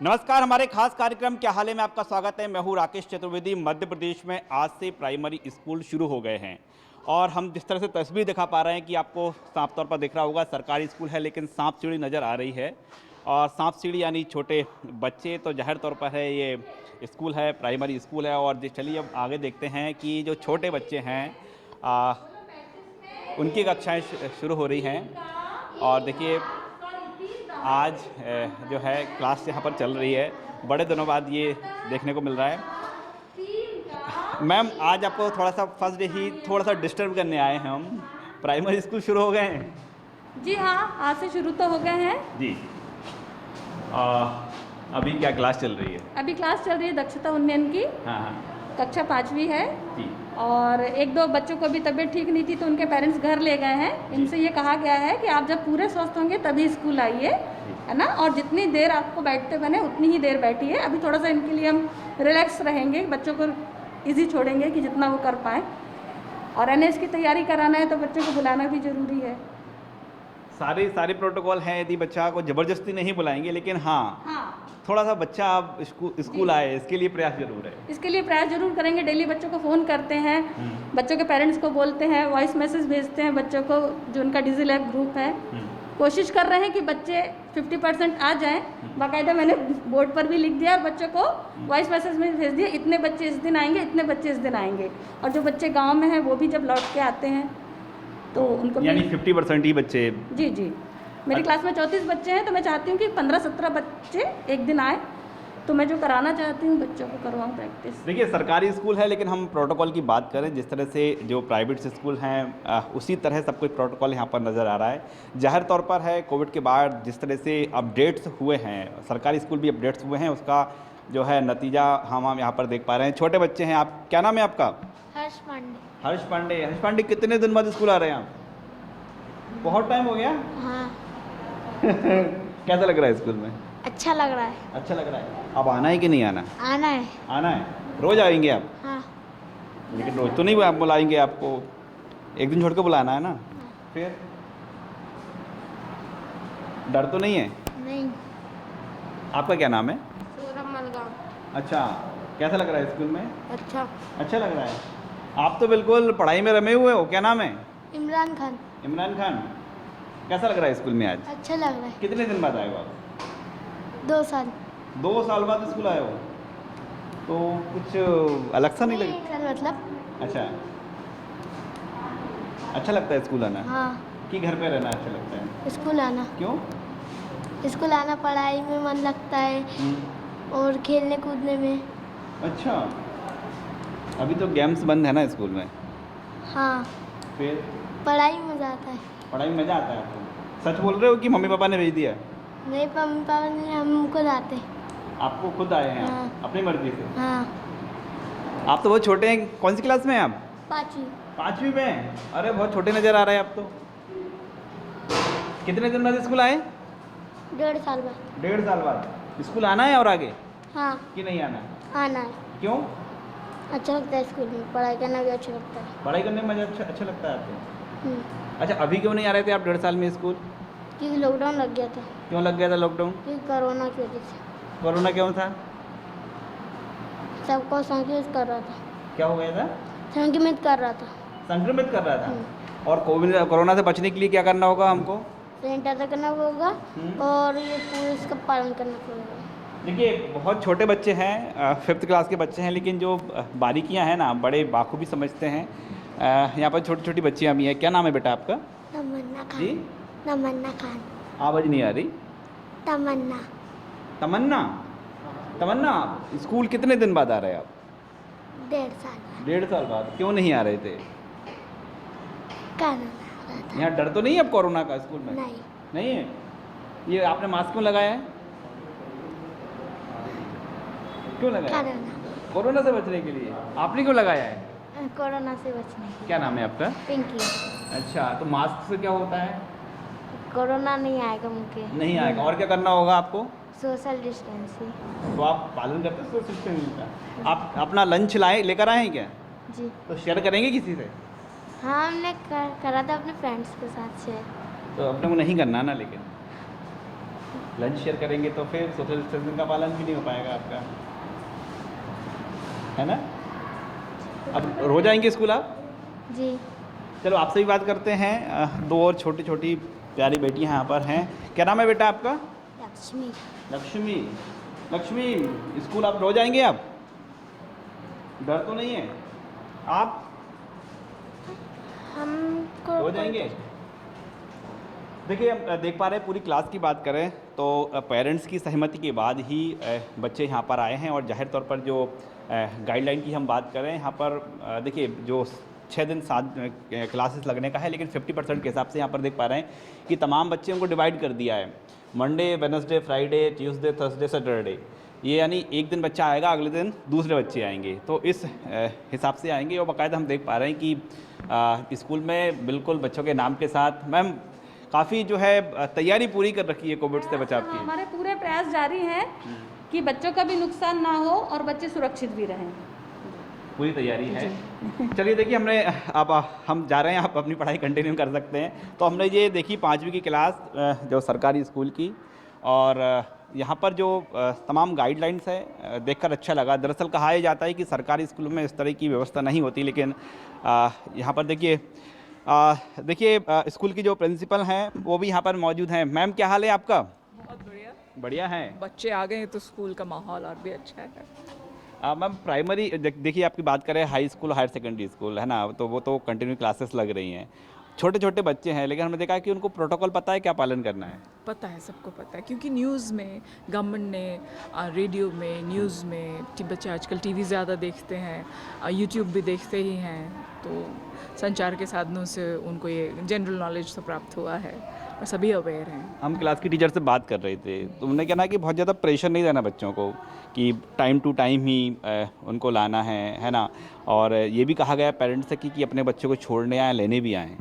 नमस्कार, हमारे खास कार्यक्रम क्या हाल है में आपका स्वागत है। मैं हूं राकेश चतुर्वेदी। मध्य प्रदेश में आज से प्राइमरी स्कूल शुरू हो गए हैं और हम जिस तरह से तस्वीर दिखा पा रहे हैं कि आपको साफ तौर पर दिख रहा होगा, सरकारी स्कूल है लेकिन सांप सीढ़ी नज़र आ रही है। और सांप सीढ़ी यानी छोटे बच्चे, तो जाहिर तौर पर है ये स्कूल है, प्राइमरी स्कूल है। और चलिए अब आगे देखते हैं कि जो छोटे बच्चे हैं उनकी कक्षाएँ शुरू हो रही हैं। और देखिए आज जो है क्लास यहाँ पर चल रही है, बड़े दिनों बाद ये देखने को मिल रहा है। मैम, आज आपको थोड़ा सा फर्स्ट डे ही थोड़ा सा डिस्टर्ब करने आए हैं हम। प्राइमरी स्कूल शुरू हो गए हैं? जी हाँ, आज से शुरू तो हो गए हैं जी। अभी क्या क्लास चल रही है? अभी क्लास चल रही है दक्षता उन्नयन की। हाँ हाँ कक्षा 5वीं है जी। और एक दो बच्चों को भी तबीयत ठीक नहीं थी तो उनके पेरेंट्स घर ले गए हैं। इनसे ये कहा गया है कि आप जब पूरे स्वस्थ होंगे तभी स्कूल आइए, है ना। और जितनी देर आपको बैठते बने उतनी ही देर बैठिए। अभी थोड़ा सा इनके लिए हम रिलैक्स रहेंगे, बच्चों को इजी छोड़ेंगे कि जितना वो कर पाएँ। और एनएस की तैयारी कराना है तो बच्चों को बुलाना भी ज़रूरी है। सारे प्रोटोकॉल हैं, यदि बच्चा को ज़बरदस्ती नहीं बुलाएंगे, लेकिन हाँ थोड़ा सा बच्चा आप स्कूल आए इसके लिए प्रयास जरूर है। इसके लिए प्रयास जरूर करेंगे। डेली बच्चों को फ़ोन करते हैं, बच्चों के पेरेंट्स को बोलते हैं, वॉइस मैसेज भेजते हैं बच्चों को, जो उनका डिजी लैब ग्रुप है। कोशिश कर रहे हैं कि बच्चे 50% आ जाएं। बाकायदा मैंने बोर्ड पर भी लिख दिया और बच्चों को वॉइस मैसेज में भेज दिया, इतने बच्चे इस दिन आएंगे, इतने बच्चे इस दिन आएंगे। और जो बच्चे गाँव में हैं वो भी जब लौट के आते हैं तो उनको यानी 50% ही बच्चे। जी जी, मेरी क्लास में 34 बच्चे हैं तो मैं चाहती हूँ कि 15-17 बच्चे एक दिन आए। तो मैं जो कराना चाहती हूँ बच्चों को करवाऊँ प्रैक्टिस। देखिए, सरकारी स्कूल है लेकिन हम प्रोटोकॉल की बात करें, जिस तरह से जो प्राइवेट स्कूल हैं उसी तरह सब कुछ प्रोटोकॉल यहाँ पर नज़र आ रहा है। जाहिर तौर पर है कोविड के बाद जिस तरह से अपडेट्स हुए हैं, सरकारी स्कूल भी अपडेट्स हुए हैं, उसका जो है नतीजा हम यहाँ पर देख पा रहे हैं। छोटे बच्चे हैं, आप क्या नाम है आपका? हर्ष पांडे। हर्ष पांडे। हर्ष पांडे, कितने दिन बाद स्कूल आ रहे हैं आप? बहुत टाइम हो गया। हाँ। कैसा लग रहा है स्कूल में? अच्छा लग रहा है। अच्छा लग रहा है। अब आना है कि नहीं आना? आना है। आना है। रोज आएंगे आप? हाँ। लेकिन रोज तो नहीं आप बुलाएंगे, आपको एक दिन छोड़ के बुलाना है ना। फिर डर तो नहीं है? नहीं। आपका क्या नाम है? सूरभ मलगांव। अच्छा, कैसा लग रहा है स्कूल में? अच्छा। अच्छा लग रहा है। आप तो बिल्कुल पढ़ाई में रमे हुए हो। क्या नाम है? इमरान खान। इमरान खान। कैसा लग रहा है स्कूल में आज? अच्छा लग रहा है। कितने दिन बाद आए हो आप? 2 साल। 2 साल बाद स्कूल आए हो, तो कुछ अलग सा नहीं लगे? 1 साल मतलब। अच्छा, अच्छा लगता है स्कूल आना? हाँ। कि घर पे रहना अच्छा लगता है? स्कूल आना। क्यों? स्कूल आना, पढ़ाई में मन लगता है और खेलने कूदने में। अच्छा, अभी तो गेम्स बंद है ना स्कूल में। हाँ। फिर पढ़ाई में मज़ा आता है। पढ़ाई में मज़ा आता है आपको? सच बोल रहे हो कि मम्मी पापा ने भेज दिया? नहीं, मम्मी पापा ने, हम खुद आते। आपको खुद आए हैं? हाँ। आप अपनी मर्जी से? हाँ। आप तो बहुत छोटे हैं। कौन सी क्लास में हैं आप? 5वीं। 5वीं में हैं? अरे बहुत छोटे नज़र आ रहे हैं आप तो। कितने दिन बाद स्कूल आए? 1.5 साल बाद। 1.5 साल बाद स्कूल आना है और आगे हाँ। कि नहीं आना? आना है। क्यों? अच्छा लगता है स्कूल में, पढ़ाई करना भी अच्छा लगता है। पढ़ाई करने में मज़ा अच्छा लगता है आपको? हम्म। अच्छा, अभी क्यों नहीं आ रहे थे आप 1.5 साल में स्कूल? क्योंकि लॉकडाउन लग गया था। क्यों लग गया था लॉकडाउन? क्योंकि कोरोना की वजह से कोरोना क्यों था? सबको संक्रमित कर रहा था। क्या हो गया था? संक्रमित कर रहा था। संक्रमित कर रहा था। और कोरोना से बचने के लिए क्या करना होगा हमको? सैनिटाइजर करना होगा और ये पूरे इसका पालन करना पड़ेगा। देखिए, बहुत छोटे बच्चे हैं, 5th क्लास के बच्चे हैं, लेकिन जो बारीकियां हैं ना बड़े बाखूबी समझते हैं। यहाँ पर छोटी छोटी बच्चियाँ भी हैं। क्या नाम है बेटा आपका? तमन्ना जी? खान। तमन्ना खान। आवाज़ नहीं आ रही। तमन्ना। तमन्ना। तमन्ना, स्कूल कितने दिन बाद आ रहे हैं आप? 1.5 साल बाद। 1.5 साल बाद। क्यों नहीं आ रहे थे? कोरोना आ रहा था। यहाँ डर तो नहीं है अब कोरोना का स्कूल में? नहीं। नहीं है। ये आपने मास्क क्यों लगाया है? क्यों लगाया? कोरोना। कोरोना से बचने के लिए। आपने क्यों लगाया है? कोरोना से बचने। क्या नाम है आपका? पिंकी। अच्छा, तो मास्क से क्या होता है? कोरोना नहीं आएगा मुझे। नहीं आएगा। और क्या करना होगा आपको? Social distancing. तो आप पालन करते हैं सोशल डिस्टेंसिंग का? आप अपना लंच लेकर आए हैं क्या? जी। तो शेयर करेंगे किसी से? हाँ, हमने करा था अपने फ्रेंड्स के साथ शेयर। तो अपने को नहीं करना ना, लेकिन लंच शेयर करेंगे तो फिर सोशल डिस्टेंसिंग का पालन भी नहीं हो पाएगा आपका, है ना। अब रोज आएंगे स्कूल आप? जी। चलो आपसे भी बात करते हैं। दो और छोटी छोटी प्यारी बेटियां यहाँ पर हैं। क्या नाम है बेटा आपका? लक्ष्मी। लक्ष्मी। लक्ष्मी, स्कूल आप रोज आएंगे? आप डर तो नहीं है? आप हमको रोज आएंगे? देखिए, हम देख पा रहे हैं पूरी क्लास की बात करें तो पेरेंट्स की सहमति के बाद ही बच्चे यहाँ पर आए हैं। और जाहिर तौर पर जो गाइडलाइन की हम बात करें यहाँ पर देखिए जो 6 दिन 7 क्लासेस लगने का है, लेकिन 50% के हिसाब से यहाँ पर देख पा रहे हैं कि तमाम बच्चों को डिवाइड कर दिया है। Monday, Wednesday, Friday, Tuesday, Thursday, Saturday, ये यानी एक दिन बच्चा आएगा, अगले दिन दूसरे बच्चे आएंगे, तो इस हिसाब से आएंगे। और बाकायदा हम देख पा रहे हैं कि स्कूल में बिल्कुल बच्चों के नाम के साथ मैम काफ़ी जो है तैयारी पूरी कर रखी है कोविड से बचाव की। हमारे पूरे प्रयास जारी हैं कि बच्चों का भी नुकसान ना हो और बच्चे सुरक्षित भी रहें। पूरी तैयारी है। चलिए देखिए, हमने अब हम जा रहे हैं, आप अपनी पढ़ाई कंटिन्यू कर सकते हैं। तो हमने ये देखी 5वीं की क्लास जो सरकारी स्कूल की, और यहाँ पर जो तमाम गाइडलाइंस है देखकर अच्छा लगा। दरअसल कहा यह जाता है कि सरकारी स्कूलों में इस तरह की व्यवस्था नहीं होती, लेकिन यहाँ पर देखिए स्कूल की जो प्रिंसिपल हैं वो भी यहाँ पर मौजूद हैं। मैम, क्या हाल है आपका? बहुत बढ़िया। बढ़िया है। बच्चे आ गए हैं तो स्कूल का माहौल और भी अच्छा है। मैम, प्राइमरी देखिए आपकी बात करें, high school, higher secondary school है ना, तो वो तो कंटिन्यू क्लासेस लग रही हैं। छोटे छोटे बच्चे हैं, लेकिन हमने देखा है कि उनको प्रोटोकॉल पता है क्या पालन करना है। पता है, सबको पता है, क्योंकि न्यूज़ में गवर्नमेंट ने रेडियो में, न्यूज़ में, बच्चे आजकल टीवी ज़्यादा देखते हैं, यूट्यूब भी देखते ही हैं, तो संचार के साधनों से उनको ये जनरल नॉलेज तो प्राप्त हुआ है और सभी अवेयर हैं। हम क्लास की टीचर से बात कर रहे थे तो उन्होंने कहना कि बहुत ज़्यादा प्रेशर नहीं देना बच्चों को, कि टाइम टू टाइम ही उनको लाना है ना। और ये भी कहा गया पेरेंट्स से कि अपने बच्चों को छोड़ने आए, लेने भी आएँ।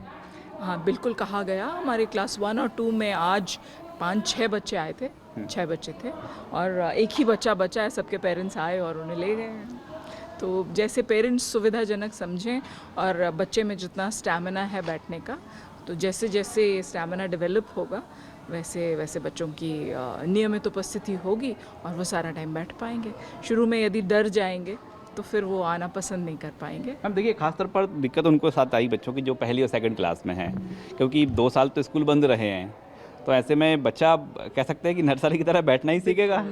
हाँ, बिल्कुल कहा गया। हमारे क्लास 1 और 2 में आज 5-6 बच्चे आए थे, 6 बच्चे थे, और एक ही बच्चा बचा है, सबके पेरेंट्स आए और उन्हें ले गए हैं। तो जैसे पेरेंट्स सुविधाजनक समझें और बच्चे में जितना स्टैमिना है बैठने का, तो जैसे जैसे स्टैमिना डेवलप होगा वैसे वैसे बच्चों की नियमित उपस्थिति होगी और वो सारा टाइम बैठ पाएंगे। शुरू में यदि डर जाएंगे तो फिर वो आना पसंद नहीं कर पाएंगे। हम देखिए, खासतौर पर दिक्कत उनको साथ आई बच्चों की जो पहली और सेकंड क्लास में है, क्योंकि 2 साल तो स्कूल बंद रहे हैं, तो ऐसे में बच्चा कह सकते हैं कि नर्सरी की तरह बैठना ही सीखेगा।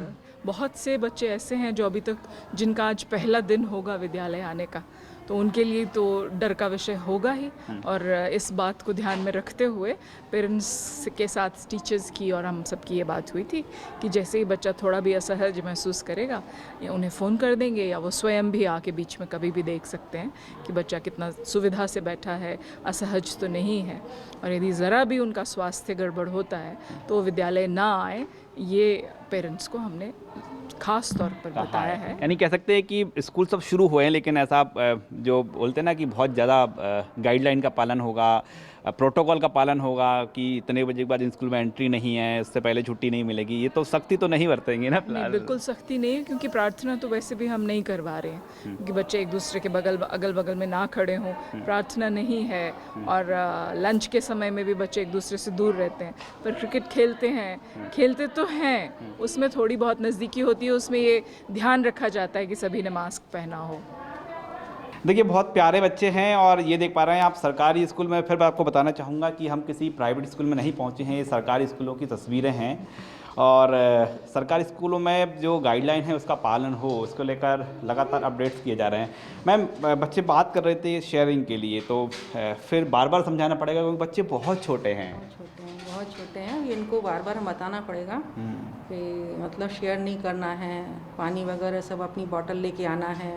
बहुत से बच्चे ऐसे हैं जो अभी तक, जिनका आज पहला दिन होगा विद्यालय आने का, तो उनके लिए तो डर का विषय होगा ही। और इस बात को ध्यान में रखते हुए पेरेंट्स के साथ टीचर्स की और हम सब की ये बात हुई थी कि जैसे ही बच्चा थोड़ा भी असहज महसूस करेगा, या उन्हें फ़ोन कर देंगे या वो स्वयं भी आके बीच में कभी भी देख सकते हैं कि बच्चा कितना सुविधा से बैठा है, असहज तो नहीं है। और यदि ज़रा भी उनका स्वास्थ्य गड़बड़ होता है तो वो विद्यालय ना आए, ये पेरेंट्स को हमने खास तौर पर बताया है। यानी कह सकते हैं कि स्कूल सब शुरू हुए हैं, लेकिन ऐसा जो बोलते हैं ना कि बहुत ज़्यादा गाइडलाइन का पालन होगा, प्रोटोकॉल का पालन होगा कि इतने बजे के बाद स्कूल में एंट्री नहीं है, इससे पहले छुट्टी नहीं मिलेगी, ये तो सख्ती तो नहीं बरतेंगे ना? नहीं, बिल्कुल सख्ती नहीं है, क्योंकि प्रार्थना तो वैसे भी हम नहीं करवा रहे हैं कि बच्चे एक दूसरे के अगल बगल में ना खड़े हों, प्रार्थना नहीं है। और लंच के समय में भी बच्चे एक दूसरे से दूर रहते हैं, पर क्रिकेट खेलते तो हैं, उसमें थोड़ी बहुत नज़दीकी होती है, उसमें ये ध्यान रखा जाता है कि सभी ने मास्क पहना हो। देखिए, बहुत प्यारे बच्चे हैं और ये देख पा रहे हैं आप सरकारी स्कूल में। फिर मैं आपको बताना चाहूँगा कि हम किसी प्राइवेट स्कूल में नहीं पहुँचे हैं, ये सरकारी स्कूलों की तस्वीरें हैं। और सरकारी स्कूलों में जो गाइडलाइन है उसका पालन हो, उसको लेकर लगातार अपडेट्स किए जा रहे हैं। मैम, बच्चे बात कर रहे थे शेयरिंग के लिए, तो फिर बार बार समझाना पड़ेगा क्योंकि बच्चे बहुत छोटे हैं। बहुत छोटे हैं, इनको बार बार बताना पड़ेगा कि मतलब शेयर नहीं करना है, पानी वगैरह सब अपनी बोतल लेके आना है,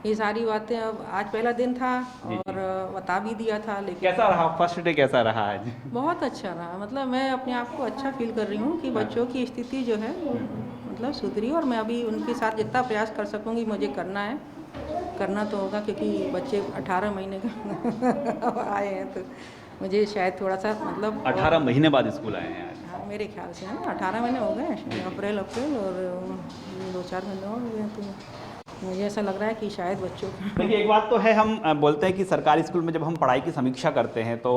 ये सारी बातें। अब आज पहला दिन था और बता भी दिया था, लेकिन कैसा रहा फर्स्ट डे, कैसा रहा आज? बहुत अच्छा रहा। मतलब मैं अपने आप को अच्छा फील कर रही हूँ कि बच्चों की स्थिति जो है वो मतलब सुधरी, और मैं अभी उनके साथ जितना प्रयास कर सकूँगी मुझे करना तो होगा, क्योंकि बच्चे 18 महीने का आए हैं, तो मुझे शायद थोड़ा सा मतलब 18 महीने बाद स्कूल आए हैं आज। हाँ, मेरे ख्याल से है ना 18 महीने हो गए, अप्रैल और 2-4 महीने और हो गए, तो मुझे ऐसा लग रहा है कि शायद बच्चों देखिए, एक बात तो है, हम बोलते हैं कि सरकारी स्कूल में जब हम पढ़ाई की समीक्षा करते हैं तो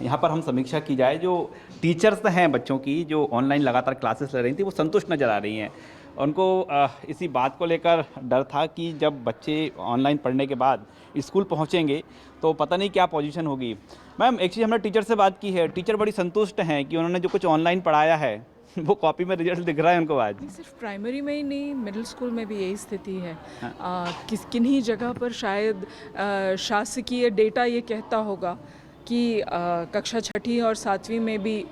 यहाँ पर हम समीक्षा की जाए, जो टीचर्स हैं बच्चों की जो ऑनलाइन लगातार क्लासेस ले रही थी वो संतुष्ट नज़र आ रही हैं। उनको इसी बात को लेकर डर था कि जब बच्चे ऑनलाइन पढ़ने के बाद स्कूल पहुँचेंगे तो पता नहीं क्या पोजीशन होगी। मैम, एक चीज़ हमने टीचर से बात की है, टीचर बड़ी संतुष्ट हैं कि उन्होंने जो कुछ ऑनलाइन पढ़ाया है वो कॉपी में रिजल्ट दिख रहा है उनको आज। सिर्फ प्राइमरी में ही नहीं, मिडिल स्कूल में भी यही स्थिति है। किन्हीं जगह पर शायद शासकीय डेटा ये कहता होगा कि कक्षा 6ठी और 7वीं में भी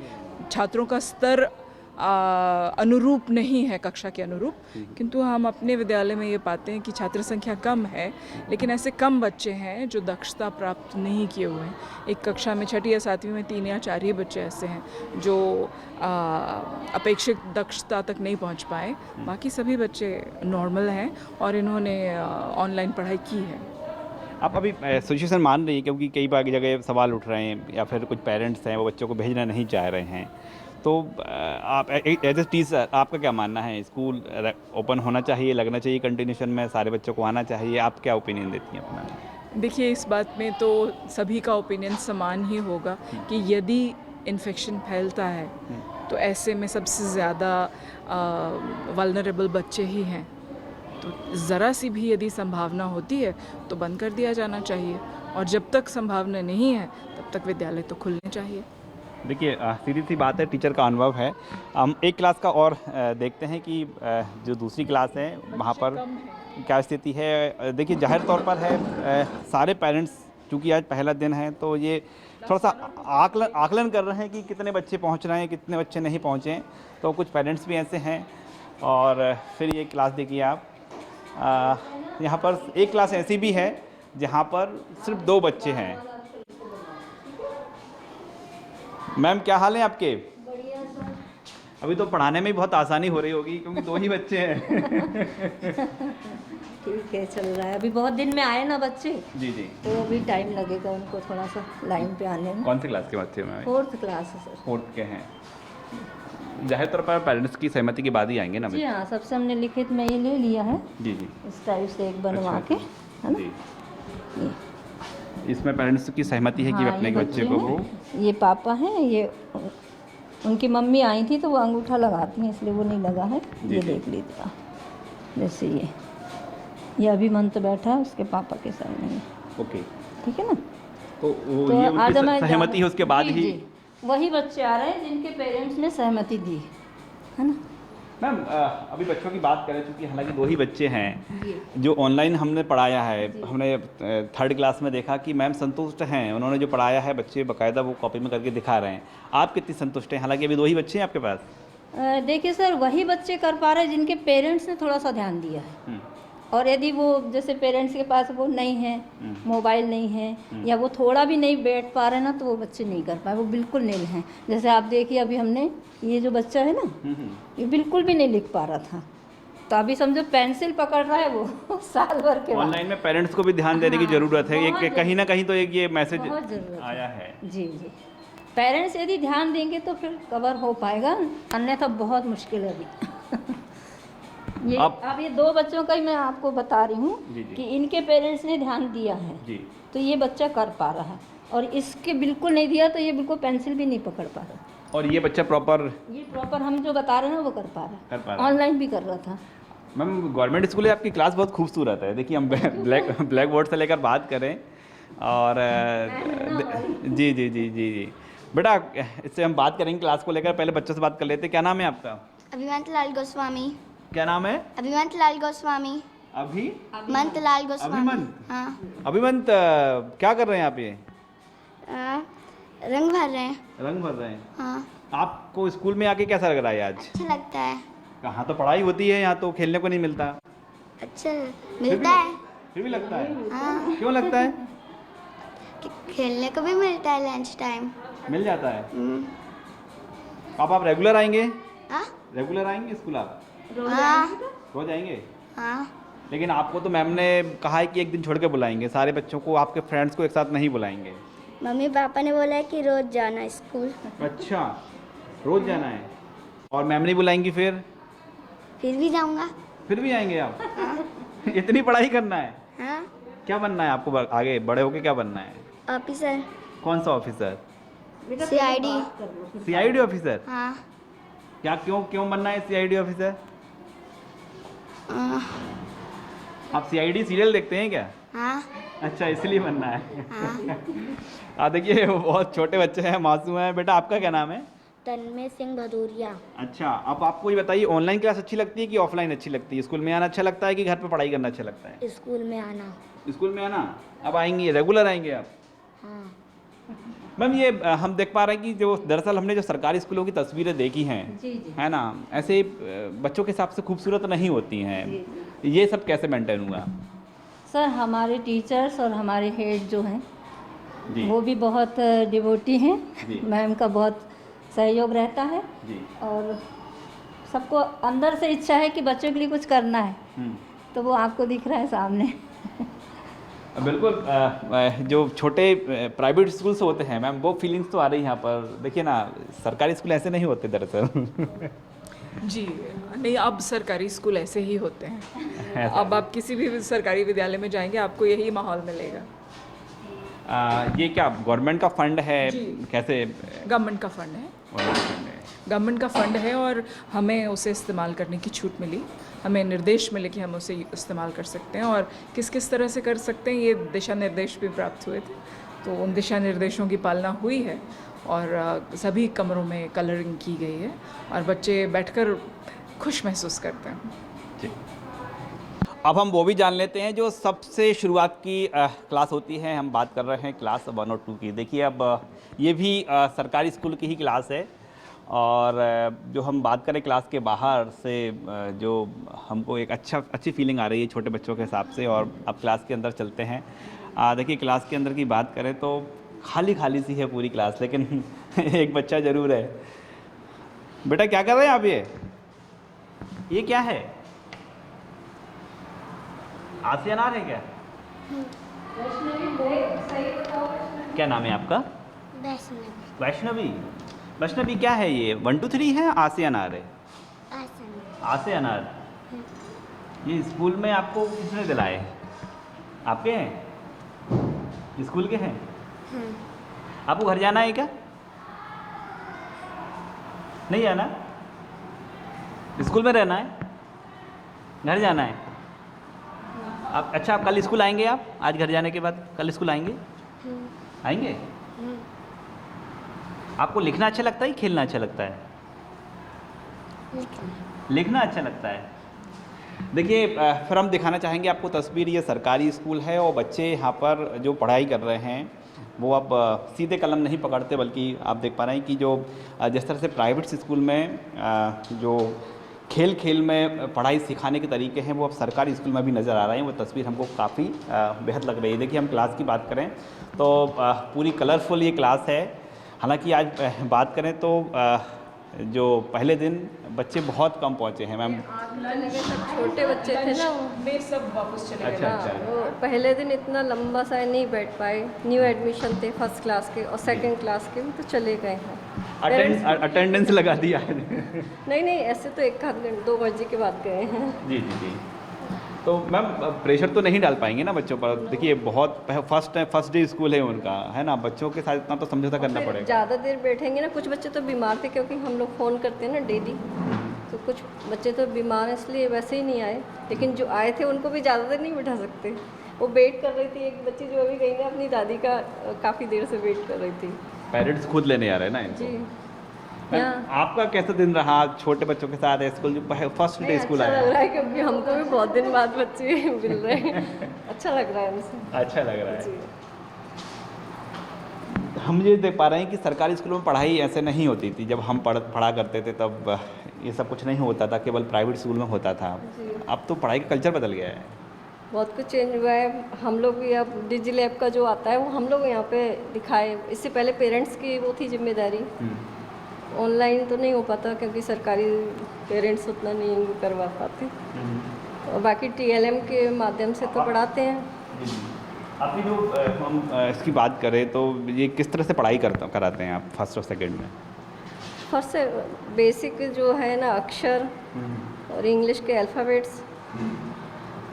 छात्रों का स्तर अनुरूप नहीं है कक्षा के अनुरूप, किंतु हम अपने विद्यालय में ये पाते हैं कि छात्र संख्या कम है, लेकिन ऐसे कम बच्चे हैं जो दक्षता प्राप्त नहीं किए हुए हैं। एक कक्षा में 6ठी या 7वीं में 3 या 4 ही बच्चे ऐसे हैं जो अपेक्षित दक्षता तक नहीं पहुंच पाए, बाकी सभी बच्चे नॉर्मल हैं और इन्होंने ऑनलाइन पढ़ाई की है। आप अभी सिचुएशन मान रही है, क्योंकि कई बार जगह सवाल उठ रहे हैं या फिर कुछ पेरेंट्स हैं वो बच्चों को भेजना नहीं चाह रहे हैं, तो आप एज ए टीचर आपका क्या मानना है? स्कूल ओपन होना चाहिए, लगना चाहिए कंटिन्यूशन में, सारे बच्चों को आना चाहिए? आप क्या ओपिनियन देती हैं अपना? देखिए, इस बात में तो सभी का ओपिनियन समान ही होगा कि यदि इन्फेक्शन फैलता है तो ऐसे में सबसे ज़्यादा वल्नरेबल बच्चे ही हैं, तो ज़रा सी भी यदि संभावना होती है तो बंद कर दिया जाना चाहिए, और जब तक संभावना नहीं है तब तक विद्यालय तो खुलने चाहिए। देखिए, सीधी सी बात है, टीचर का अनुभव है। हम एक क्लास का और देखते हैं कि जो दूसरी क्लास है वहाँ पर क्या स्थिति है। देखिए, जाहिर तौर पर है सारे पेरेंट्स, चूँकि आज पहला दिन है तो ये थोड़ा सा आकलन कर रहे हैं कि कितने बच्चे पहुँच रहे हैं, कितने बच्चे नहीं पहुँचे। तो कुछ पेरेंट्स भी ऐसे हैं। और फिर ये क्लास देखिए आप, यहाँ पर एक क्लास ऐसी भी है जहाँ पर सिर्फ 2 बच्चे हैं। मैम, क्या हाल है आपके? बढ़िया सर। अभी तो पढ़ाने में बहुत आसानी हो रही होगी क्योंकि 2 ही बच्चे हैं। ठीक है, चल रहा है। अभी बहुत दिन में आए ना बच्चे, जी जी। तो अभी टाइम लगेगा उनको थोड़ा सा लाइन पे आने में। कौन सी क्लास के बच्चे हैं? 4th क्लास है सर। 4th के हैं। जाहिर तौर पर पेरेंट्स की सहमति के बाद ही आएंगे ना? जी हाँ, सबसे हमने लिखित में ये ले लिया है, जी जी। इस टाइप से एक बनवा के, है ना? जी। ये इसमें पेरेंट्स की सहमति है कि हाँ, अपने ये बच्चे को वो, ये पापा हैं, ये उनकी मम्मी आई थी तो वो अंगूठा लगाती हैं इसलिए वो नहीं लगा है। जी, ये जी। देख लीजिएगा, जैसे ये अभिमंत बैठा है उसके पापा के सामने में, ओके। ठीक है ना? तो वो तो ये आज हमें उनकी सहमति है, उसके बाद जी, ही। जी, वही बच्चे आ रहे हैं जिनके पेरेंट्स ने सहमति दी है ना। मैम, अभी बच्चों की बात करें, चूँकि हालांकि 2 ही बच्चे हैं जी। जो ऑनलाइन हमने पढ़ाया है। हमने 3rd क्लास में देखा कि मैम संतुष्ट हैं, उन्होंने जो पढ़ाया है बच्चे बाकायदा वो कॉपी में करके दिखा रहे हैं। आप कितनी संतुष्ट हैं? हालांकि अभी 2 ही बच्चे हैं आपके पास। देखिए सर, वही बच्चे कर पा रहे हैं जिनके पेरेंट्स ने थोड़ा सा ध्यान दिया है, और यदि वो जैसे पेरेंट्स के पास वो नहीं है, मोबाइल नहीं है, या वो थोड़ा भी नहीं बैठ पा रहे ना, तो वो बच्चे नहीं कर पाए, वो बिल्कुल नहीं हैं। जैसे आप देखिए, अभी हमने ये जो बच्चा है ना, ये बिल्कुल भी नहीं लिख पा रहा था, तो अभी समझो पेंसिल पकड़ रहा है वो साल भर के बाद। ऑनलाइन में पेरेंट्स को भी ध्यान देने की ज़रूरत है। बहुत एक कहीं ना कहीं तो एक ये मैसेज बहुत ज़रूरत आया है। जी जी, पेरेंट्स यदि ध्यान देंगे तो फिर कवर हो पाएगा, अन्यथा बहुत मुश्किल है अभी। ये अब ये 2 बच्चों का ही मैं आपको बता रही हूँ कि इनके पेरेंट्स ने ध्यान दिया है जी। तो ये बच्चा कर पा रहा है, और इसके बिल्कुल नहीं दिया तो ये बिल्कुल पेंसिल भी नहीं पकड़ पा रहा। और ये बच्चा प्रॉपर ये प्रॉपर हम जो बता रहे हैं वो कर पा कर पा रहा रहा है, ऑनलाइन भी कर रहा था। मैम, गवर्नमेंट स्कूल है, आपकी क्लास बहुत खूबसूरत है। देखिए, हम ब्लैक बोर्ड से लेकर बात करें और जी जी जी जी जी बेटा, इससे हम बात करेंगे क्लास को लेकर। पहले बच्चों से बात कर लेते हैं। क्या नाम है आपका? अभिमंत लाल गोस्वामी। क्या नाम है? अभिमंत लाल गोस्वामी। अभिमंत लाल गोस्वामी। अभिमंत। हाँ। अभिमंत, क्या कर रहे हैं आप? ये रंग भर रहे हैं। रंग भर रहे हैं। हाँ। आपको स्कूल में आके कैसा लग रहा है आज? अच्छा लगता है। कहाँ तो पढ़ाई होती है, यहाँ तो खेलने को नहीं मिलता। अच्छा मिलता है। फिर भी लगता है? हाँ। क्यों लगता है? खेलने को भी मिलता है, लंच टाइम मिल जाता है। अब आप रेगुलर आएंगे? हाँ। रेगुलर आएंगे स्कूल आप? हाँ। रोज आएंगे? हाँ। लेकिन आपको तो मैम ने कहा है कि एक दिन छोड़ के बुलाएंगे, सारे बच्चों को, आपके फ्रेंड्स को एक साथ नहीं बुलाएंगे। मम्मी पापा ने बोला है कि रोज जाना स्कूल। अच्छा, रोज जाना है। और मैम नहीं बुलाएंगी फिर? फिर भी जाऊंगा। फिर भी आएंगे आप? इतनी पढ़ाई करना है? हाँ क्या बनना है आपको आगे बड़े होके, क्या बनना है? ऑफिसर कौन सा ऑफिसर? CID। CID officer? हाँ क्या क्यों क्यों बनना है सीआईडी ऑफिसर? आप सीआईडी सीरियल देखते हैं क्या? हाँ अच्छा, इसलिए बनना है। हाँ। देखिए बहुत छोटे बच्चे हैं, मासूम हैं। बेटा आपका क्या नाम है? तन्मय सिंह भदौरिया। अच्छा, अब आपको ये बताइए, ऑनलाइन क्लास अच्छी लगती है कि ऑफलाइन अच्छी लगती है? स्कूल में आना अच्छा लगता है कि घर पे पढ़ाई करना अच्छा लगता है? स्कूल में आना। स्कूल में आना। अब आएंगे, रेगुलर आएंगे आप? हाँ मैम ये हम देख पा रहे हैं कि जो दरअसल हमने जो सरकारी स्कूलों की तस्वीरें देखी हैं, जी जी है ना, ऐसे बच्चों के हिसाब से खूबसूरत नहीं होती हैं। ये सब कैसे मेंटेन हुआ? सर, हमारे टीचर्स और हमारे हेड जो हैं जी वो भी बहुत डिवोटी हैं। जी। मैम का बहुत सहयोग रहता है जी। और सबको अंदर से इच्छा है कि बच्चों के लिए कुछ करना है, तो वो आपको दिख रहा है सामने। बिल्कुल। जो छोटे प्राइवेट स्कूल्स होते हैं मैम, वो फीलिंग्स तो आ रही है यहाँ पर। देखिए ना, सरकारी स्कूल ऐसे नहीं होते दरअसल। जी नहीं, अब सरकारी स्कूल ऐसे ही होते हैं। अब आप किसी भी सरकारी विद्यालय में जाएंगे आपको यही माहौल मिलेगा। ये क्या गवर्नमेंट का फंड है? जी। कैसे? गवर्नमेंट का फंड है, गवर्नमेंट का फंड है और हमें उसे इस्तेमाल करने की छूट मिली। हमें निर्देश मिले कि हम उसे इस्तेमाल कर सकते हैं और किस किस तरह से कर सकते हैं, ये दिशा निर्देश भी प्राप्त हुए थे। तो उन दिशा निर्देशों की पालना हुई है और सभी कमरों में कलरिंग की गई है और बच्चे बैठकर खुश महसूस करते हैं। जी। अब हम वो भी जान लेते हैं जो सबसे शुरुआत की क्लास होती है। हम बात कर रहे हैं क्लास 1 और 2 की। देखिए अब ये भी सरकारी स्कूल की ही क्लास है और जो हम बात करें क्लास के बाहर से, जो हमको एक अच्छी फीलिंग आ रही है छोटे बच्चों के हिसाब से। और अब क्लास के अंदर चलते हैं। देखिए क्लास के अंदर की बात करें तो खाली सी है पूरी क्लास, लेकिन एक बच्चा ज़रूर है। बेटा क्या कर रहे हैं आप? ये क्या है? आसिया अनार है क्या? क्या नाम है आपका? वैष्णवी। वैष्णवी। वैष्णवी क्या है ये? 1 2 3 है? आसिया अनार है? आसिया अनार। ये स्कूल में आपको किसने दिलाए? आपके हैं? स्कूल के हैं? आपको घर जाना है क्या? नहीं जाना? स्कूल में रहना है? घर जाना है? आप अच्छा, आप कल स्कूल आएंगे? आप आज घर जाने के बाद कल स्कूल आएंगे? आएंगे? आपको लिखना अच्छा लगता है कि खेलना अच्छा लगता है? लिखना अच्छा लगता है। देखिए फिर हम दिखाना चाहेंगे आपको तस्वीर। ये सरकारी स्कूल है और बच्चे यहाँ पर जो पढ़ाई कर रहे हैं वो अब सीधे कलम नहीं पकड़ते, बल्कि आप देख पा रहे हैं कि जो जिस तरह से प्राइवेट स्कूल में जो खेल में पढ़ाई सिखाने के तरीके हैं वो अब सरकारी स्कूल में भी नज़र आ रहे हैं। वो तस्वीर हमको काफ़ी बेहद लग रही है। देखिए हम क्लास की बात करें तो पूरी कलरफुल ये क्लास है। हालांकि आज बात करें तो जो पहले दिन बच्चे बहुत कम पहुंचे हैं मैम। छोटे बच्चे थे ना में सब वापस चले अच्छा अच्छा। वो पहले दिन इतना लंबा सा नहीं बैठ पाए। न्यू एडमिशन थे फर्स्ट क्लास के और सेकंड क्लास के, तो चले गए हैं। अटेंडेंस लगा दिया है। नहीं ऐसे तो 1 घंटे 2 बजे के बाद गए हैं। जी जी जी। तो मैम प्रेशर तो नहीं डाल पाएंगे ना बच्चों पर? देखिए बहुत फर्स्ट डे स्कूल है उनका, है ना, बच्चों के साथ इतना तो समझौता करना पड़ेगा। ज़्यादा देर बैठेंगे ना, कुछ बच्चे तो बीमार थे क्योंकि हम लोग फ़ोन करते हैं ना डेली, तो कुछ बच्चे तो बीमार हैं इसलिए वैसे ही नहीं आए। लेकिन जो आए थे उनको भी ज़्यादा देर नहीं बैठा सकते। वो वेट कर रही थी। एक बच्ची जो अभी गई ना अपनी दादी का, काफ़ी देर से वेट कर रही थी। पेरेंट्स खुद लेने आ रहे हैं ना इनको। जी। मैम, आपका कैसा दिन रहा छोटे बच्चों के साथ स्कूल, जो फर्स्ट डे स्कूल अच्छा आया? लग रहा है क्योंकि हमको भी बहुत दिन बाद बच्चे मिल रहे हैं। अच्छा लग रहा है उनसे। अच्छा लग रहा है। जी। हम ये देख पा रहे हैं कि सरकारी स्कूलों में पढ़ाई ऐसे नहीं होती थी। जब हम पढ़ा करते थे तब ये सब कुछ नहीं होता था, केवल प्राइवेट स्कूल में होता था। अब तो पढ़ाई का कल्चर बदल गया है। बहुत कुछ चेंज हुआ है। हम लोग भी अब डिजी लैब का जो आता है वो हम लोग यहाँ पे दिखाए। इससे पहले पेरेंट्स की वो थी जिम्मेदारी। ऑनलाइन तो नहीं हो पाता क्योंकि सरकारी पेरेंट्स उतना नहीं करवा पाते। और बाकी TLM के माध्यम से तो पढ़ाते हैं। आपकी जो हम इसकी बात करें तो ये किस तरह से पढ़ाई कराते हैं आप फर्स्ट और सेकंड में? फर्स्ट से बेसिक जो है ना अक्षर और इंग्लिश के अल्फ़ाबेट्स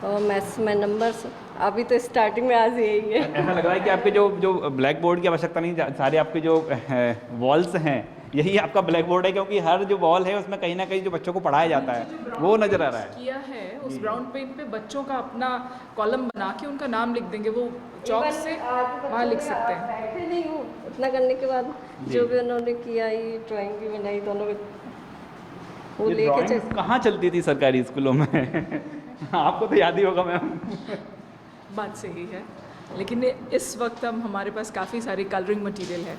और मैथ्स में नंबर्स अभी तो स्टार्टिंग में आज यही है। ऐसा लग रहा है कि आपके जो ब्लैक बोर्ड की आवश्यकता नहीं, सारे आपके जो वॉल्स हैं यही आपका ब्लैक बोर्ड है, क्योंकि हर जो वॉल है उसमें कहीं ना कहीं जो बच्चों को पढ़ाया जाता है वो नज़र आ रहा है। किया है उस ब्राउन पेंट पे बच्चों का अपना कॉलम बना के उनका नाम लिख देंगे, वो चौक से वहाँ लिख सकते हैं। बैठे नहीं हूँ उतना करने के बाद जो भी उन्होंने किया, ये ड्राइंग भी बनाई दोनों में, वो ये लेके drawings कहाँ चलती थी सरकारी स्कूलों में? आपको तो याद ही होगा मैम। बात सही है, लेकिन इस वक्त हम हमारे पास काफ़ी सारी कलरिंग मटेरियल है,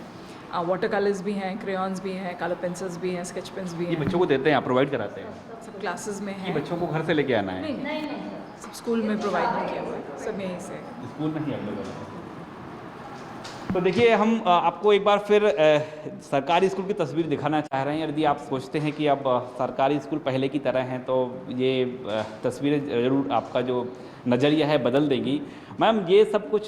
वाटर कलर्स भी हैं, क्रेयॉन्स भी हैं, कलर पेंसिल्स भी हैं, स्केच पेन्स भी ये हैं। बच्चों को देते हैं, आप प्रोवाइड कराते हैं? सब क्लासेस में ये हैं। बच्चों को घर से लेके आना है? नहीं, सब स्कूल में प्रोवाइड नहीं किया हुआ है, सब यहीं से। स्कूल में ही अवेलेबल है। तो देखिए हम आपको एक बार फिर सरकारी स्कूल की तस्वीर दिखाना चाह रहे हैं। यदि आप सोचते हैं कि अब सरकारी स्कूल पहले की तरह हैं तो ये तस्वीरें ज़रूर आपका जो नज़रिया है बदल देंगी। मैम ये सब कुछ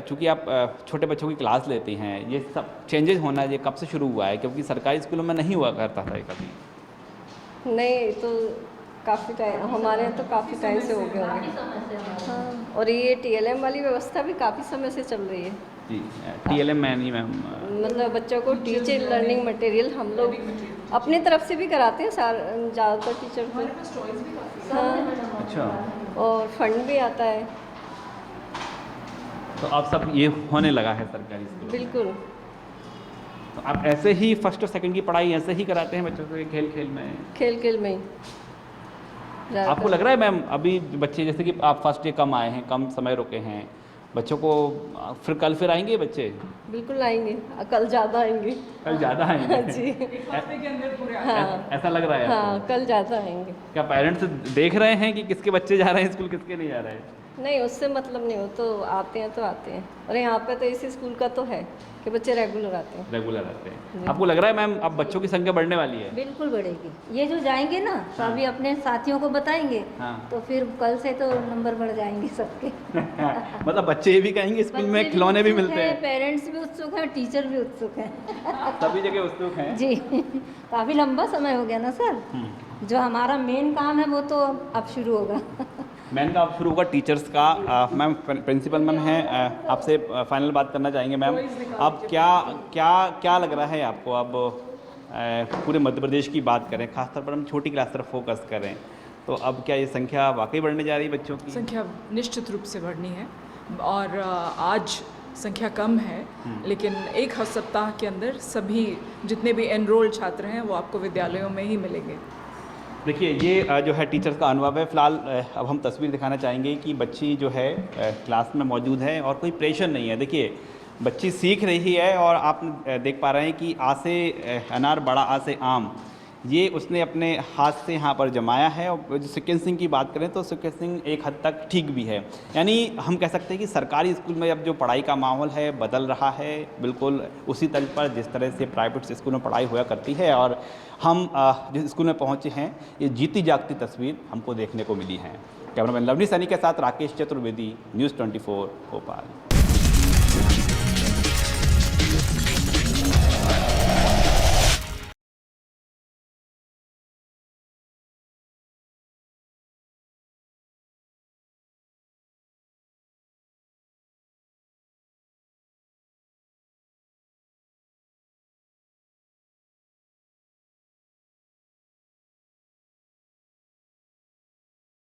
चूँकि आप छोटे बच्चों की क्लास लेती हैं, ये सब चेंजेस होना ये कब से शुरू हुआ है? क्योंकि सरकारी स्कूलों में नहीं हुआ करता था ये कभी। नहीं तो काफ़ी टाइम, हमारे यहाँ तो काफ़ी टाइम से हो गया होगा। हाँ, और ये TLM वाली व्यवस्था भी काफ़ी समय से चल रही है। जी TLM में नहीं मैम, मतलब बच्चों को टीचर लर्निंग मटेरियल हम लोग अपनी तरफ से भी कराते हैं, ज़्यादातर टीचर को। हाँ, अच्छा। और फंड भी आता है। तो अब सब ये होने लगा है सरकारी स्कूल? बिल्कुल। तो आप ऐसे ही फर्स्ट और सेकंड की पढ़ाई ऐसे ही कराते हैं बच्चों को, खेल खेल में? खेल खेल में ही ज़्यादातर। आपको लग रहा है मैम अभी बच्चे जैसे कि आप फर्स्ट डे कम आए हैं, कम समय रुके हैं, बच्चों को फिर आएंगे बच्चे? बिल्कुल आएंगे, कल ज़्यादा आएंगे। कल ज़्यादा आएंगे? जी हफ्ते के अंदर पूरे हाँ ऐसा लग रहा है हाँ, आपको? कल ज़्यादा आएंगे। क्या पेरेंट्स देख रहे हैं कि किसके बच्चे जा रहे हैं स्कूल, किसके नहीं जा रहे हैं? नहीं, उससे मतलब नहीं, हो तो आते हैं तो आते हैं। और यहाँ पे तो इसी स्कूल का तो है कि बच्चे रेगुलर आते हैं। रेगुलर आते हैं। आपको लग रहा है मैम अब बच्चों की संख्या बढ़ने वाली है? बिल्कुल बढ़ेगी। ये जो जाएंगे ना तो अभी अपने साथियों को बताएंगे, हाँ। तो फिर कल से तो नंबर बढ़ जाएंगे सबके। मतलब बच्चे ये भी कहेंगे स्कूल में बच्चे खिलौने भी उत्सुक मिलते हैं? पेरेंट्स भी उत्सुक हैं, टीचर भी उत्सुक हैं। सभी जगह उत्सुक हैं। जी काफ़ी लंबा समय हो गया ना सर। जो हमारा मेन काम है वो तो अब शुरू होगा। मैम का अब शुरू होगा टीचर्स का। मैम प्रिंसिपल मैम हैं, आपसे फाइनल बात करना चाहेंगे मैम। अब क्या लग रहा है आपको? अब पूरे मध्य प्रदेश की बात करें, खासतौर पर हम छोटी क्लास तरफ फोकस करें, तो अब क्या ये संख्या वाकई बढ़ने जा रही है बच्चों की? संख्या निश्चित रूप से बढ़नी है और आज संख्या कम है, लेकिन एक सप्ताह के अंदर सभी जितने भी एनरोल्ड छात्र हैं वो आपको विद्यालयों में ही मिलेंगे। देखिए ये जो है टीचर्स का अनुभव है। फ़िलहाल अब हम तस्वीर दिखाना चाहेंगे कि बच्ची जो है क्लास में मौजूद है और कोई प्रेशर नहीं है। देखिए बच्ची सीख रही है और आप देख पा रहे हैं कि आ से अनार बड़ा आ से आम, ये उसने अपने हाथ से यहाँ पर जमाया है। और जो सीक्वेंसिंग की बात करें तो सीक्वेंसिंग एक हद तक ठीक भी है। यानी हम कह सकते हैं कि सरकारी स्कूल में अब जो पढ़ाई का माहौल है बदल रहा है, बिल्कुल उसी तर्ज पर जिस तरह से प्राइवेट स्कूल में पढ़ाई हुआ करती है। और हम जिस स्कूल में पहुँचे हैं ये जीती जागती तस्वीर हमको देखने को मिली है। कैमरामैन लवनी सैनी के साथ राकेश चतुर्वेदी, News 24 भोपाल।